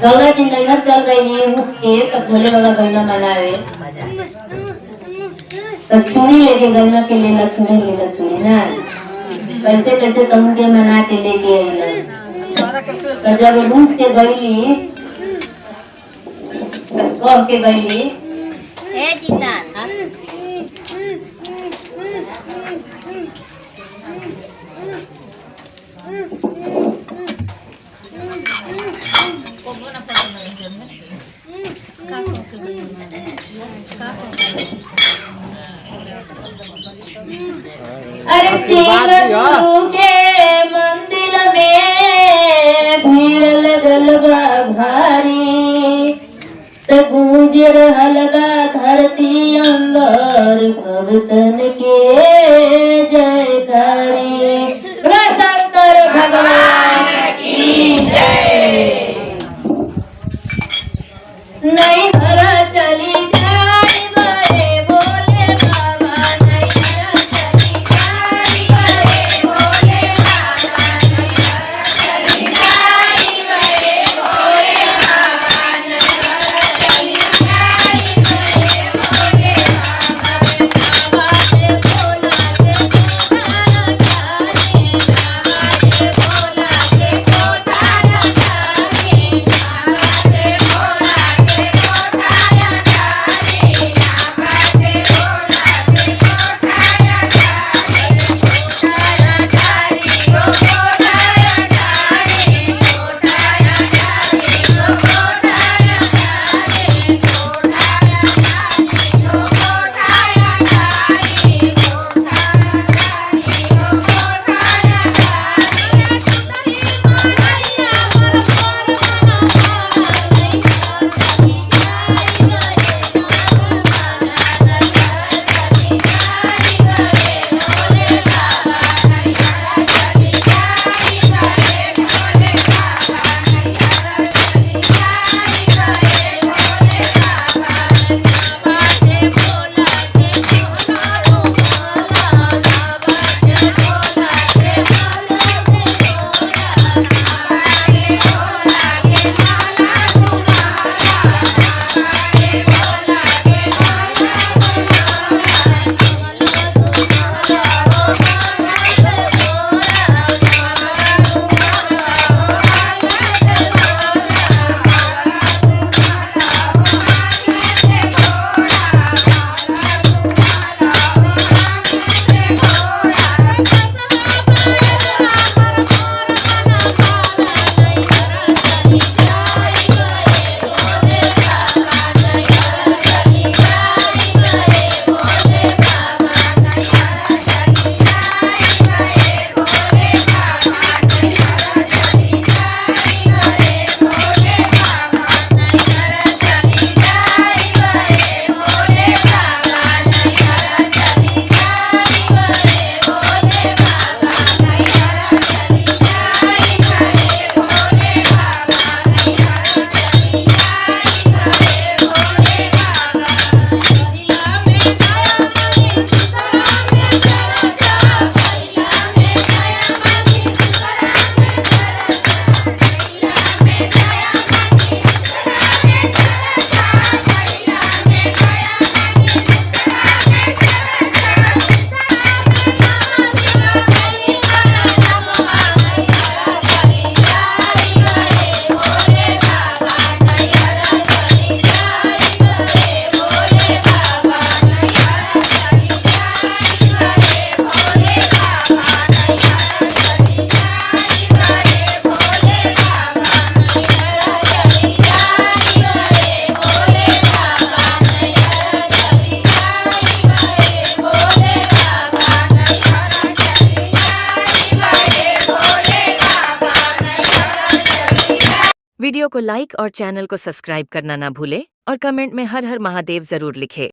गौरा जी नैहर चल गई उसके तब भोले बाबा गैना मनावे तब छुड़ी लेके गैना के ले लक्ष्मी ना कैसे कैसे तमु के मना के लेके आई जब रूस के गईली कह के गईली ए जीता अरे शिव के मंदिर में भीड़ लगल बा भारी त गूंज रहल बा धरती अंबर भगतन के जयकारी शंकर भगवान की जय। नहीं हरा चली जाए बड़े भोले बाबा नहीं हरा चली जाए बड़े भोले बाबा नहीं हरा चली जाए बड़े भोले बाबा नहीं हरा चली जाए बड़े भोले बाबा से भोला के कोठारा जाए से भोला के कोठारा जाए से भोला के कोठारा वीडियो को लाइक और चैनल को सब्सक्राइब करना ना भूले और कमेंट में हर हर महादेव जरूर लिखे।